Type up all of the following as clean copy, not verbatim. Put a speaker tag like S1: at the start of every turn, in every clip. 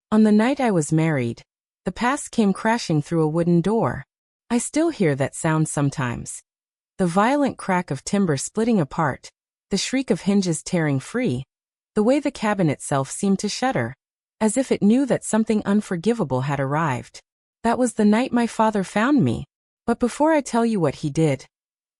S1: On the night I was married, the past came crashing through a wooden door. I still hear that sound sometimes. The violent crack of timber splitting apart, the shriek of hinges tearing free, the way the cabin itself seemed to shudder, as if it knew that something unforgivable had arrived. That was the night my father found me. But before I tell you what he did,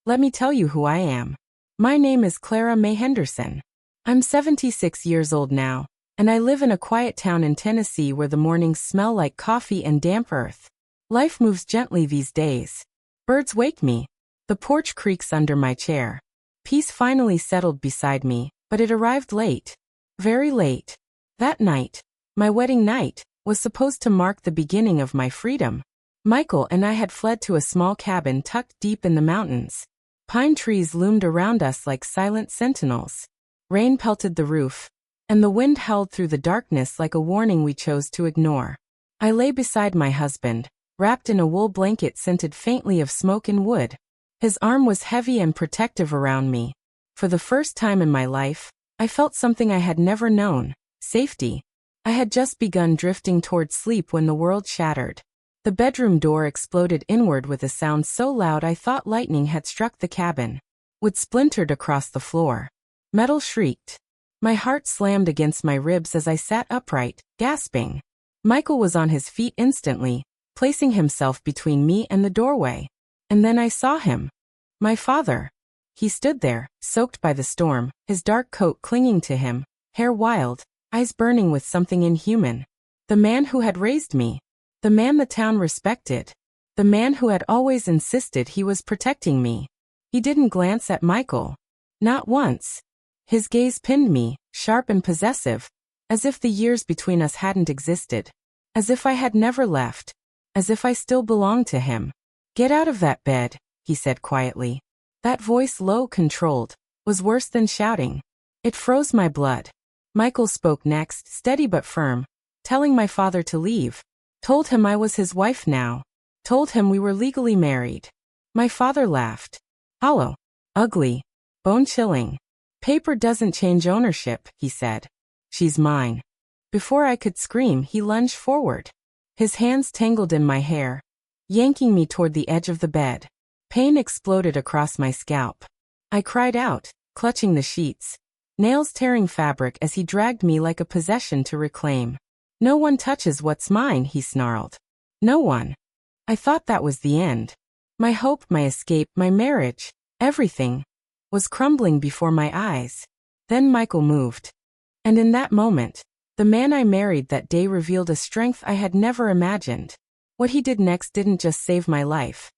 S1: let me tell you who I am. My name is Clara May Henderson. I'm 76 years old now, and I live in a quiet town in Tennessee where the mornings smell like coffee and damp earth. Life moves gently these days. Birds wake me. The porch creaks under my chair. Peace finally settled beside me, but it arrived late. Very late. That night, my wedding night, was supposed to mark the beginning of my freedom. Michael and I had fled to a small cabin tucked deep in the mountains. Pine trees loomed around us like silent sentinels. Rain pelted the roof, and the wind howled through the darkness like a warning we chose to ignore. I lay beside my husband, wrapped in a wool blanket scented faintly of smoke and wood. His arm was heavy and protective around me. For the first time in my life, I felt something I had never known: safety. I had just begun drifting toward sleep when the world shattered. The bedroom door exploded inward with a sound so loud I thought lightning had struck the cabin. Wood splintered across the floor. Metal shrieked. My heart slammed against my ribs as I sat upright, gasping. Michael was on his feet instantly, placing himself between me and the doorway. And then I saw him. My father. He stood there, soaked by the storm, his dark coat clinging to him, hair wild, eyes burning with something inhuman. The man who had raised me. The man the town respected. The man who had always insisted he was protecting me. He didn't glance at Michael. Not once. His gaze pinned me, sharp and possessive, as if the years between us hadn't existed. As if I had never left. As if I still belonged to him. "Get out of that bed," he said quietly. That voice, low, controlled, was worse than shouting. It froze my blood. Michael spoke next, steady but firm, telling my father to leave. Told him I was his wife now. Told him we were legally married. My father laughed. Hollow. Ugly. Bone-chilling. "Paper doesn't change ownership," he said. "She's mine." Before I could scream, he lunged forward. His hands tangled in my hair, yanking me toward the edge of the bed. Pain exploded across my scalp. I cried out, clutching the sheets, nails tearing fabric as he dragged me like a possession to reclaim. "No one touches what's mine," he snarled. "No one." I thought that was the end. My hope, my escape, my marriage, everything, was crumbling before my eyes. Then Michael moved. And in that moment, the man I married that day revealed a strength I had never imagined. What he did next didn't just save my life.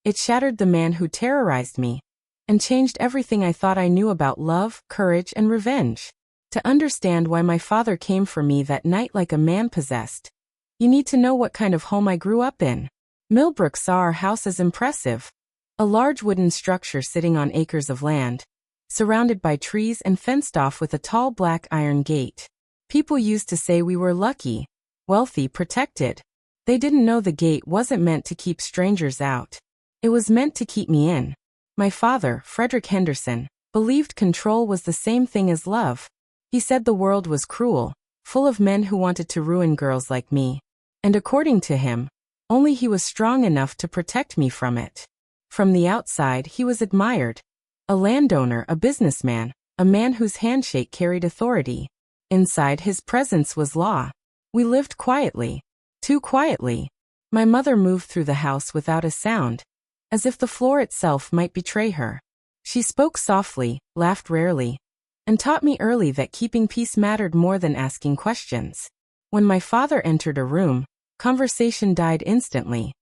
S1: It shattered the man who terrorized me, and changed everything I thought I knew about love, courage, and revenge. To understand why my father came for me that night like a man possessed, you need to know what kind of home I grew up in. Millbrook saw our house as impressive. A large wooden structure sitting on acres of land, surrounded by trees and fenced off with a tall black iron gate. People used to say we were lucky, wealthy, protected. They didn't know the gate wasn't meant to keep strangers out. It was meant to keep me in. My father, Frederick Henderson, believed control was the same thing as love. He said the world was cruel, full of men who wanted to ruin girls like me. And according to him, only he was strong enough to protect me from it. From the outside, he was admired. A landowner, a businessman, a man whose handshake carried authority. Inside, his presence was law. We lived quietly. Too quietly. My mother moved through the house without a sound, as if the floor itself might betray her. She spoke softly, laughed rarely, and taught me early that keeping peace mattered more than asking questions. When my father entered a room, conversation died instantly.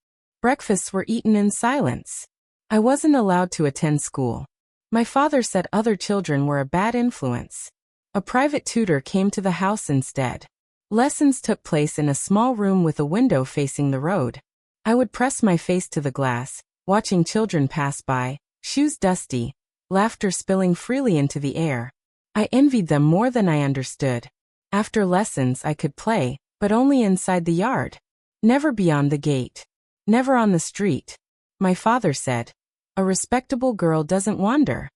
S1: Breakfasts were eaten in silence. I wasn't allowed to attend school. My father said other children were a bad influence. A private tutor came to the house instead. Lessons took place in a small room with a window facing the road. I would press my face to the glass, watching children pass by, shoes dusty, laughter spilling freely into the air. I envied them more than I understood. After lessons I could play, but only inside the yard. Never beyond the gate. Never on the street. My father said, "A respectable girl doesn't wander."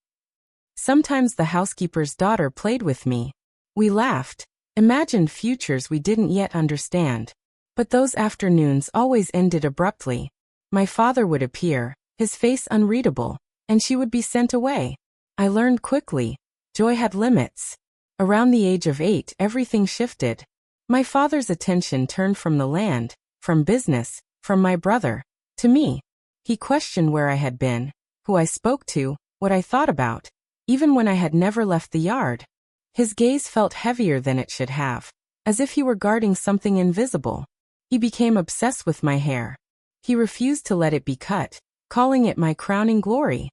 S1: Sometimes the housekeeper's daughter played with me. We laughed, imagined futures we didn't yet understand. But those afternoons always ended abruptly. My father would appear, his face unreadable, and she would be sent away. I learned quickly. Joy had limits. Around the age of 8, everything shifted. My father's attention turned from the land, from business, from my brother, to me. He questioned where I had been, who I spoke to, what I thought about, even when I had never left the yard. His gaze felt heavier than it should have, as if he were guarding something invisible. He became obsessed with my hair. He refused to let it be cut, calling it my crowning glory.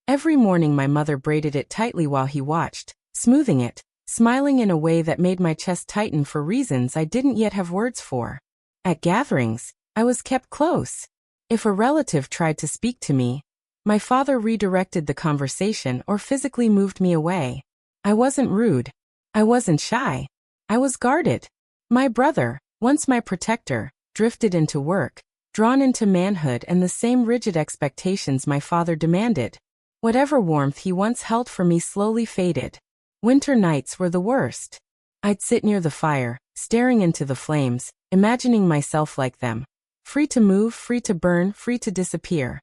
S1: Every morning my mother braided it tightly while he watched, smoothing it, smiling in a way that made my chest tighten for reasons I didn't yet have words for. At gatherings, I was kept close. If a relative tried to speak to me, my father redirected the conversation or physically moved me away. I wasn't rude. I wasn't shy. I was guarded. My brother, once my protector, drifted into work, drawn into manhood and the same rigid expectations my father demanded. Whatever warmth he once held for me slowly faded. Winter nights were the worst. I'd sit near the fire, staring into the flames, imagining myself like them. Free to move, free to burn, free to disappear.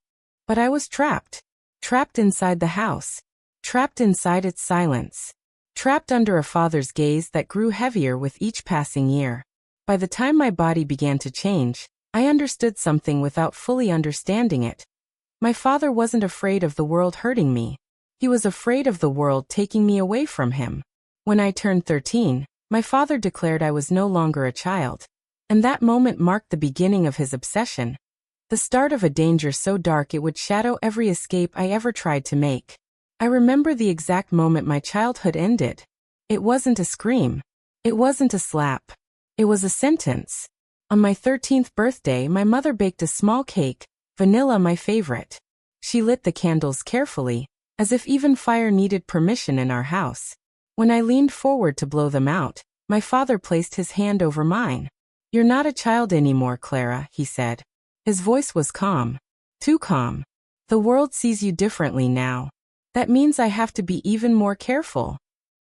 S1: But I was trapped. Trapped inside the house. Trapped inside its silence. Trapped under a father's gaze that grew heavier with each passing year. By the time my body began to change, I understood something without fully understanding it. My father wasn't afraid of the world hurting me. He was afraid of the world taking me away from him. When I turned 13, my father declared I was no longer a child. And that moment marked the beginning of his obsession. The start of a danger so dark it would shadow every escape I ever tried to make. I remember the exact moment my childhood ended. It wasn't a scream. It wasn't a slap. It was a sentence. On my 13th birthday, my mother baked a small cake, vanilla my favorite. She lit the candles carefully, as if even fire needed permission in our house. When I leaned forward to blow them out, my father placed his hand over mine. "You're not a child anymore, Clara," he said. His voice was calm. Too calm. "The world sees you differently now. That means I have to be even more careful."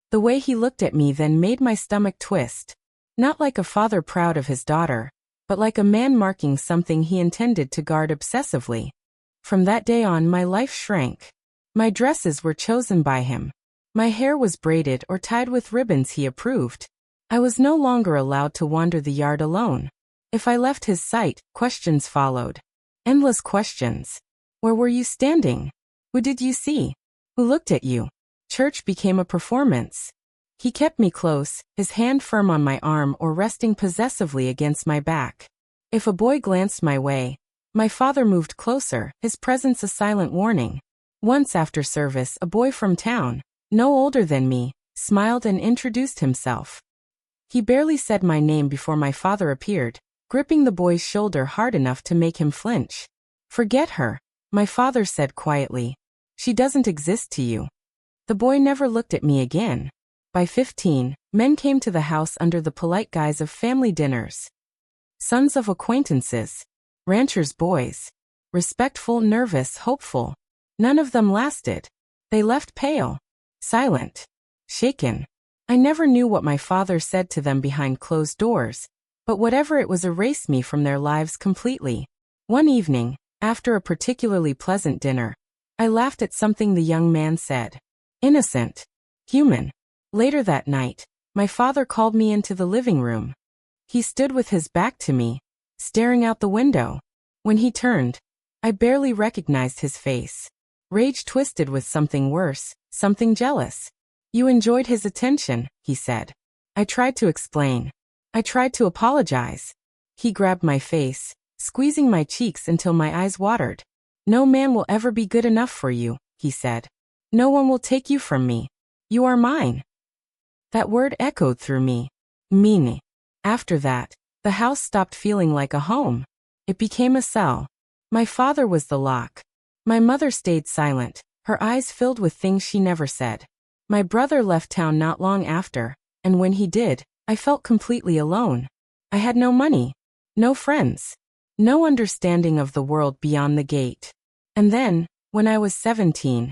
S1: The way he looked at me then made my stomach twist. Not like a father proud of his daughter, but like a man marking something he intended to guard obsessively. From that day on, my life shrank. My dresses were chosen by him. My hair was braided or tied with ribbons he approved. I was no longer allowed to wander the yard alone. If I left his sight, questions followed. Endless questions. Where were you standing? Who did you see? Who looked at you? Church became a performance. He kept me close, his hand firm on my arm or resting possessively against my back. If a boy glanced my way, my father moved closer, his presence a silent warning. Once after service, a boy from town, no older than me, smiled and introduced himself. He barely said my name before my father appeared, gripping the boy's shoulder hard enough to make him flinch. "Forget her," my father said quietly. "She doesn't exist to you." The boy never looked at me again. By 15, men came to the house under the polite guise of family dinners. Sons of acquaintances. Ranchers' boys. Respectful, nervous, hopeful. None of them lasted. They left pale, silent, shaken. I never knew what my father said to them behind closed doors, but whatever it was erased me from their lives completely. One evening, after a particularly pleasant dinner, I laughed at something the young man said. Innocent. Human. Later that night, my father called me into the living room. He stood with his back to me, staring out the window. When he turned, I barely recognized his face. Rage twisted with something worse, something jealous. "You enjoyed his attention," he said. I tried to explain. I tried to apologize. He grabbed my face, squeezing my cheeks until my eyes watered. "No man will ever be good enough for you," he said. "No one will take you from me. You are mine." That word echoed through me. Mine. After that, the house stopped feeling like a home. It became a cell. My father was the lock. My mother stayed silent, her eyes filled with things she never said. My brother left town not long after, and when he did, I felt completely alone. I had no money, no friends, no understanding of the world beyond the gate. And then, when I was 17,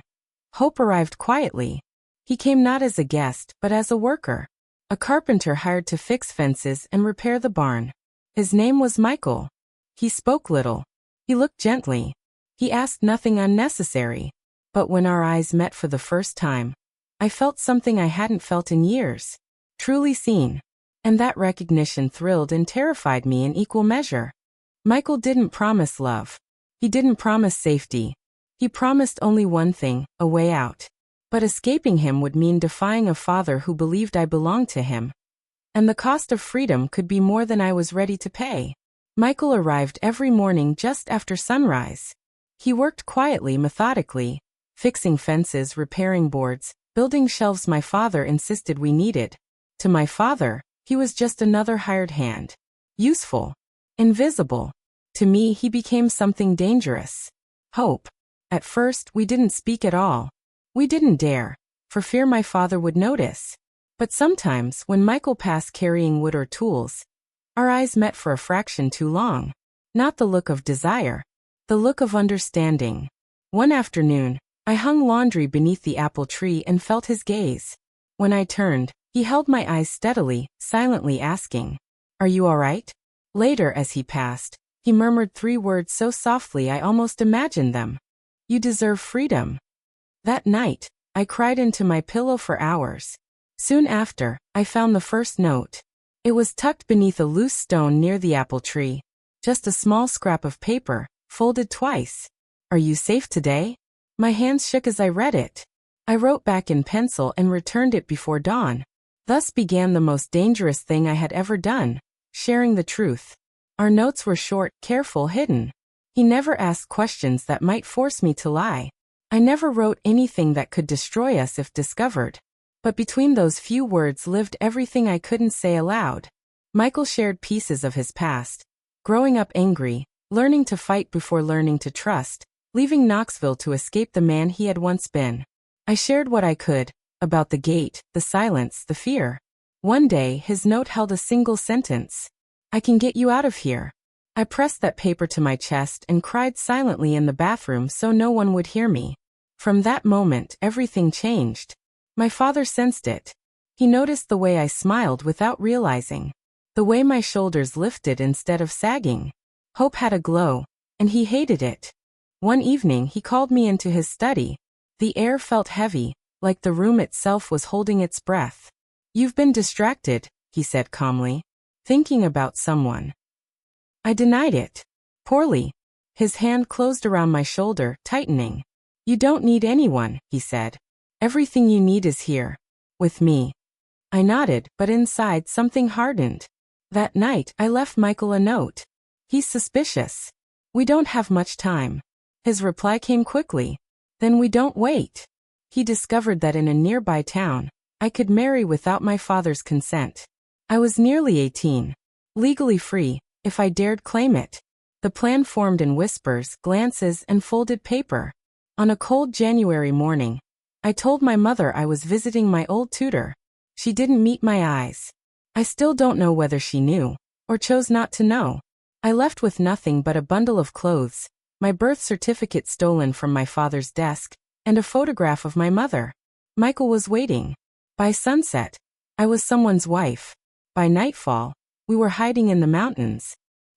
S1: Hope arrived quietly. He came not as a guest, but as a worker. a carpenter hired to fix fences and repair the barn. His name was Michael. He spoke little. He looked gently. He asked nothing unnecessary. But when our eyes met for the first time, I felt something I hadn't felt in years. Truly seen. And that recognition thrilled and terrified me in equal measure. Michael didn't promise love. He didn't promise safety. He promised only one thing, a way out. But escaping him would mean defying a father who believed I belonged to him. And the cost of freedom could be more than I was ready to pay. Michael arrived every morning just after sunrise. He worked quietly, methodically, fixing fences, repairing boards, building shelves my father insisted we needed. To my father, he was just another hired hand. Useful. Invisible. To me, he became something dangerous. Hope. At first, we didn't speak at all. We didn't dare, for fear my father would notice. But sometimes, when Michael passed carrying wood or tools, our eyes met for a fraction too long. Not the look of desire. The look of understanding. One afternoon, I hung laundry beneath the apple tree and felt his gaze. When I turned, he held my eyes steadily, silently asking, "Are you all right?" Later, as he passed, he murmured 3 words so softly I almost imagined them. "You deserve freedom." That night, I cried into my pillow for hours. Soon after, I found the first note. It was tucked beneath a loose stone near the apple tree. Just a small scrap of paper, folded twice. "Are you safe today?" My hands shook as I read it. I wrote back in pencil and returned it before dawn. Thus began the most dangerous thing I had ever done, sharing the truth. Our notes were short, careful, hidden. He never asked questions that might force me to lie. I never wrote anything that could destroy us if discovered. But between those few words lived everything I couldn't say aloud. Michael shared pieces of his past. Growing up angry, learning to fight before learning to trust, leaving Knoxville to escape the man he had once been. I shared what I could, about the gate, the silence, the fear. One day, his note held a single sentence. "I can get you out of here." I pressed that paper to my chest and cried silently in the bathroom so no one would hear me. From that moment, everything changed. My father sensed it. He noticed the way I smiled without realizing. The way my shoulders lifted instead of sagging. Hope had a glow, and he hated it. One evening, he called me into his study. The air felt heavy, like the room itself was holding its breath. "You've been distracted," he said calmly. "Thinking about someone." I denied it. Poorly. His hand closed around my shoulder, tightening. "You don't need anyone," he said. "Everything you need is here. With me." I nodded, but inside something hardened. That night, I left Michael a note. "He's suspicious. We don't have much time." His reply came quickly. "Then we don't wait." He discovered that in a nearby town, I could marry without my father's consent. I was nearly 18. Legally free, if I dared claim it. The plan formed in whispers, glances, and folded paper. On a cold January morning, I told my mother I was visiting my old tutor. She didn't meet my eyes. I still don't know whether she knew, or chose not to know. I left with nothing but a bundle of clothes, my birth certificate stolen from my father's desk, and a photograph of my mother. Michael was waiting. By sunset, I was someone's wife. By nightfall, we were hiding in the mountains.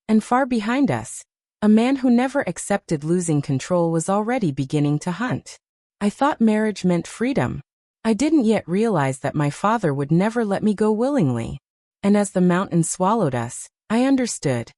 S1: And far behind us, a man who never accepted losing control was already beginning to hunt. I thought marriage meant freedom. I didn't yet realize that my father would never let me go willingly. And as the mountains swallowed us, I understood.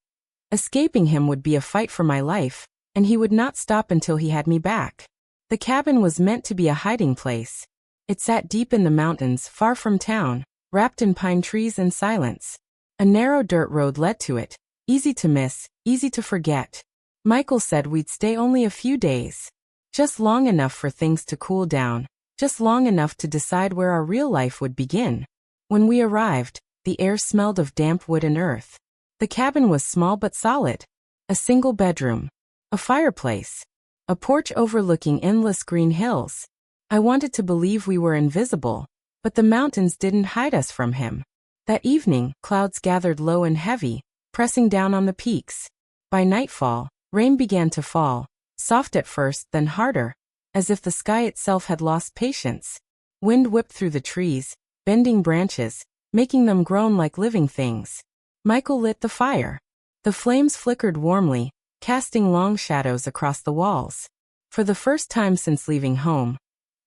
S1: Escaping him would be a fight for my life, and he would not stop until he had me back. The cabin was meant to be a hiding place. It sat deep in the mountains, far from town, wrapped in pine trees and silence. A narrow dirt road led to it, easy to miss, easy to forget. Michael said we'd stay only a few days. Just long enough for things to cool down, just long enough to decide where our real life would begin. When we arrived, the air smelled of damp wood and earth. The cabin was small but solid. A single bedroom. A fireplace. A porch overlooking endless green hills. I wanted to believe we were invisible, but the mountains didn't hide us from him. That evening, clouds gathered low and heavy, pressing down on the peaks. By nightfall, rain began to fall, soft at first, then harder, as if the sky itself had lost patience. Wind whipped through the trees, bending branches, making them groan like living things. Michael lit the fire. The flames flickered warmly, casting long shadows across the walls. For the first time since leaving home,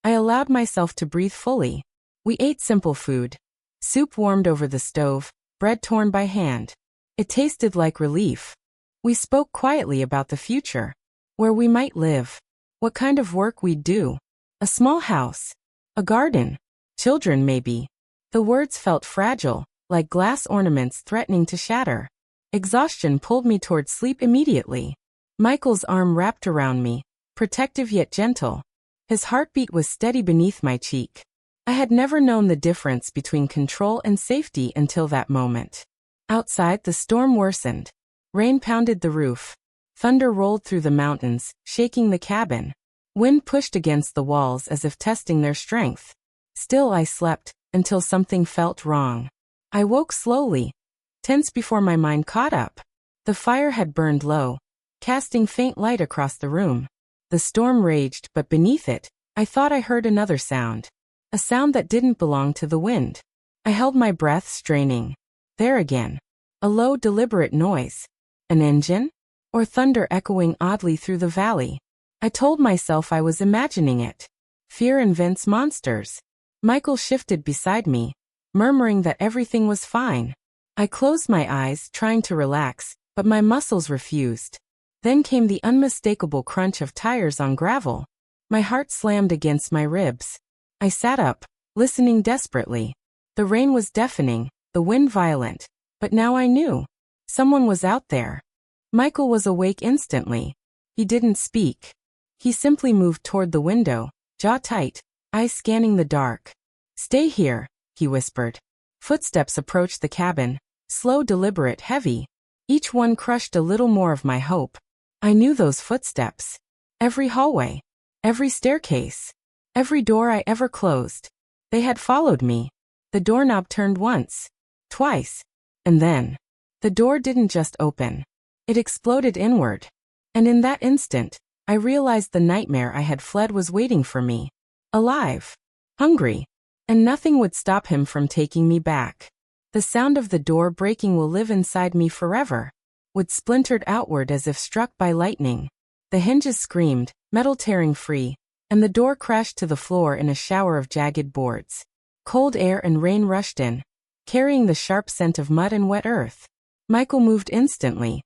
S1: I allowed myself to breathe fully. We ate simple food. Soup warmed over the stove, bread torn by hand. It tasted like relief. We spoke quietly about the future. Where we might live. What kind of work we'd do. A small house. A garden. Children, maybe. The words felt fragile, like glass ornaments threatening to shatter. Exhaustion pulled me toward sleep immediately. Michael's arm wrapped around me, protective yet gentle. His heartbeat was steady beneath my cheek. I had never known the difference between control and safety until that moment. Outside, the storm worsened. Rain pounded the roof. Thunder rolled through the mountains, shaking the cabin. Wind pushed against the walls as if testing their strength. Still I slept, until something felt wrong. I woke slowly, tense before my mind caught up. The fire had burned low, casting faint light across the room. The storm raged, but beneath it, I thought I heard another sound. A sound that didn't belong to the wind. I held my breath, straining. There again. A low, deliberate noise. An engine? Or thunder echoing oddly through the valley. I told myself I was imagining it. Fear invents monsters. Michael shifted beside me, murmuring that everything was fine. I closed my eyes, trying to relax, but my muscles refused. Then came the unmistakable crunch of tires on gravel. My heart slammed against my ribs. I sat up, listening desperately. The rain was deafening, the wind violent, but now I knew. Someone was out there. Michael was awake instantly. He didn't speak. He simply moved toward the window, jaw tight, eyes scanning the dark. Stay here, he whispered. Footsteps approached the cabin, slow, deliberate, heavy. Each one crushed a little more of my hope. I knew those footsteps. Every hallway. Every staircase. Every door I ever closed. They had followed me. The doorknob turned once. Twice. And then. The door didn't just open. It exploded inward. And in that instant, I realized the nightmare I had fled was waiting for me. Alive. Hungry. And nothing would stop him from taking me back. The sound of the door breaking will live inside me forever. Wood splintered outward as if struck by lightning. The hinges screamed, metal tearing free, and the door crashed to the floor in a shower of jagged boards. Cold air and rain rushed in, carrying the sharp scent of mud and wet earth. Michael moved instantly.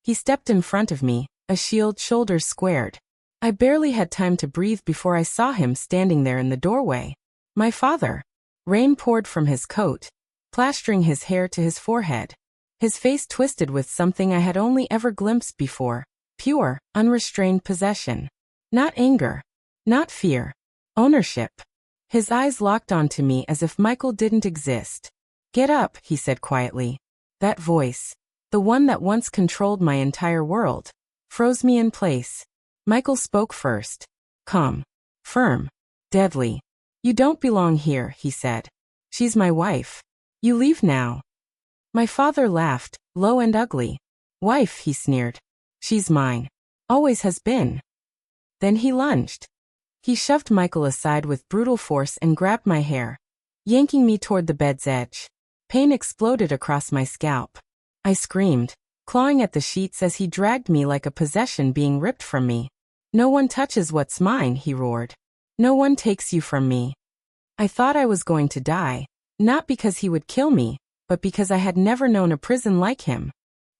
S1: He stepped in front of me, a shield, shoulders squared. I barely had time to breathe before I saw him standing there in the doorway. My father. Rain poured from his coat, plastering his hair to his forehead. His face twisted with something I had only ever glimpsed before. Pure, unrestrained possession. Not anger. Not fear. Ownership. His eyes locked onto me as if Michael didn't exist. Get up, he said quietly. That voice, the one that once controlled my entire world, froze me in place. Michael spoke first. Calm. Firm. Deadly. You don't belong here, he said. She's my wife. You leave now. My father laughed, low and ugly. Wife, he sneered. She's mine. Always has been. Then he lunged. He shoved Michael aside with brutal force and grabbed my hair, yanking me toward the bed's edge. Pain exploded across my scalp. I screamed, clawing at the sheets as he dragged me like a possession being ripped from me. No one touches what's mine, he roared. No one takes you from me. I thought I was going to die, not because he would kill me, but because I had never known a prison like him.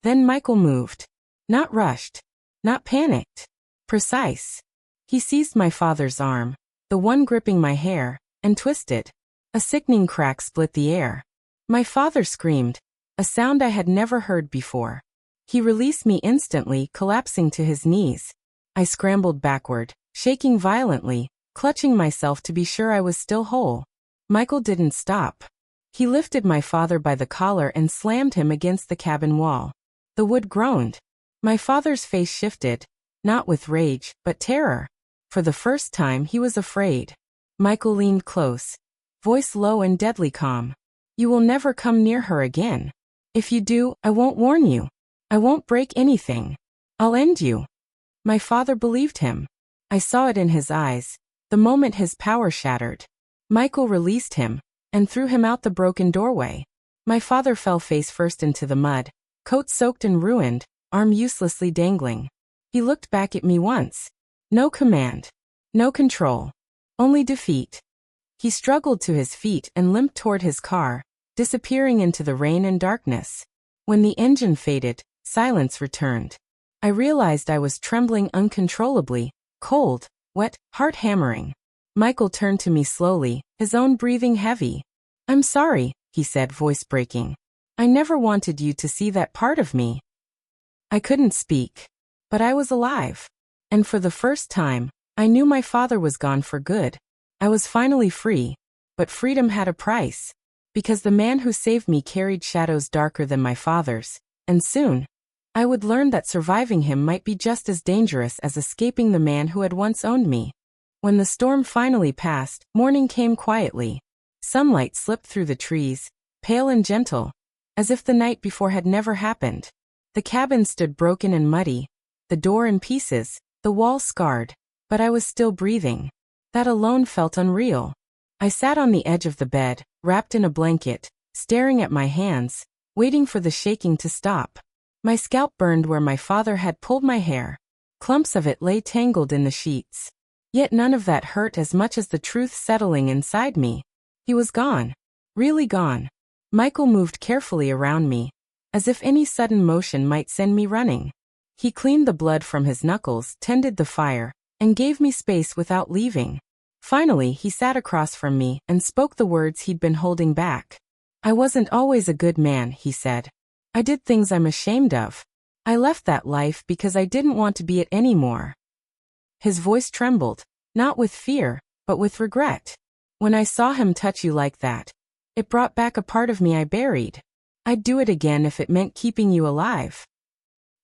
S1: Then Michael moved. Not rushed. Not panicked. Precise. He seized my father's arm, the one gripping my hair, and twisted. A sickening crack split the air. My father screamed, a sound I had never heard before. He released me instantly, collapsing to his knees. I scrambled backward, shaking violently, clutching myself to be sure I was still whole. Michael didn't stop. He lifted my father by the collar and slammed him against the cabin wall. The wood groaned. My father's face shifted, not with rage, but terror. For the first time he was afraid. Michael leaned close, voice low and deadly calm. You will never come near her again. If you do, I won't warn you. I won't break anything. I'll end you. My father believed him. I saw it in his eyes, the moment his power shattered. Michael released him, and threw him out the broken doorway. My father fell face first into the mud, coat soaked and ruined, arm uselessly dangling. He looked back at me once. No command. No control. Only defeat. He struggled to his feet and limped toward his car, disappearing into the rain and darkness. When the engine faded, silence returned. I realized I was trembling uncontrollably, cold, wet, heart hammering. Michael turned to me slowly, his own breathing heavy. "I'm sorry," he said, voice breaking. "I never wanted you to see that part of me." I couldn't speak. But I was alive. And for the first time, I knew my father was gone for good. I was finally free. But freedom had a price. Because the man who saved me carried shadows darker than my father's. And soon, I would learn that surviving him might be just as dangerous as escaping the man who had once owned me. When the storm finally passed, morning came quietly. Sunlight slipped through the trees, pale and gentle, as if the night before had never happened. The cabin stood broken and muddy, the door in pieces, the wall scarred, but I was still breathing. That alone felt unreal. I sat on the edge of the bed, wrapped in a blanket, staring at my hands, waiting for the shaking to stop. My scalp burned where my father had pulled my hair. Clumps of it lay tangled in the sheets. Yet none of that hurt as much as the truth settling inside me. He was gone. Really gone. Michael moved carefully around me, as if any sudden motion might send me running. He cleaned the blood from his knuckles, tended the fire, and gave me space without leaving. Finally, he sat across from me and spoke the words he'd been holding back. "I wasn't always a good man," he said. "I did things I'm ashamed of. I left that life because I didn't want to be it anymore." His voice trembled, not with fear, but with regret. "When I saw him touch you like that, it brought back a part of me I buried. I'd do it again if it meant keeping you alive."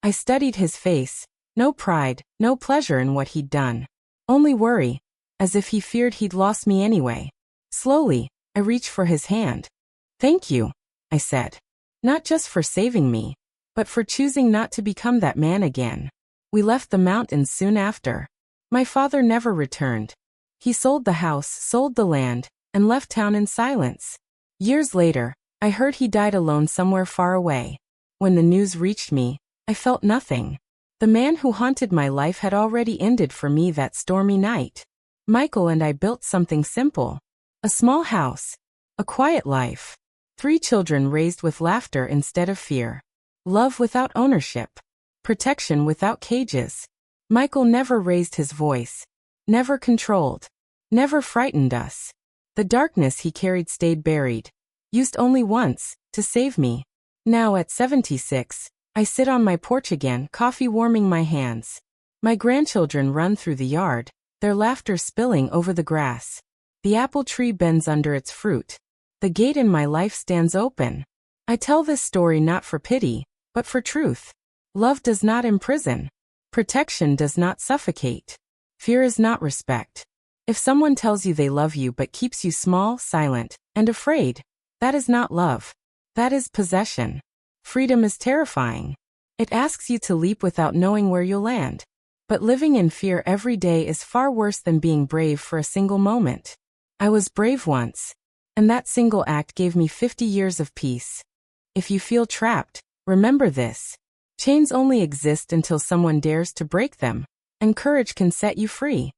S1: I studied his face. No pride, no pleasure in what he'd done. Only worry, as if he feared he'd lost me anyway. Slowly, I reached for his hand. "Thank you," I said. "Not just for saving me, but for choosing not to become that man again." We left the mountains soon after. My father never returned. He sold the house, sold the land, and left town in silence. Years later, I heard he died alone somewhere far away. When the news reached me, I felt nothing. The man who haunted my life had already ended for me that stormy night. Michael and I built something simple. A small house. A quiet life. 3 children raised with laughter instead of fear. Love without ownership. Protection without cages. Michael never raised his voice. Never controlled. Never frightened us. The darkness he carried stayed buried. Used only once, to save me. Now at 76, I sit on my porch again, coffee warming my hands. My grandchildren run through the yard, their laughter spilling over the grass. The apple tree bends under its fruit. The gate in my life stands open. I tell this story not for pity, but for truth. Love does not imprison. Protection does not suffocate. Fear is not respect. If someone tells you they love you but keeps you small, silent, and afraid, that is not love. That is possession. Freedom is terrifying. It asks you to leap without knowing where you'll land. But living in fear every day is far worse than being brave for a single moment. I was brave once, and that single act gave me 50 years of peace. If you feel trapped, remember this. Chains only exist until someone dares to break them, and courage can set you free.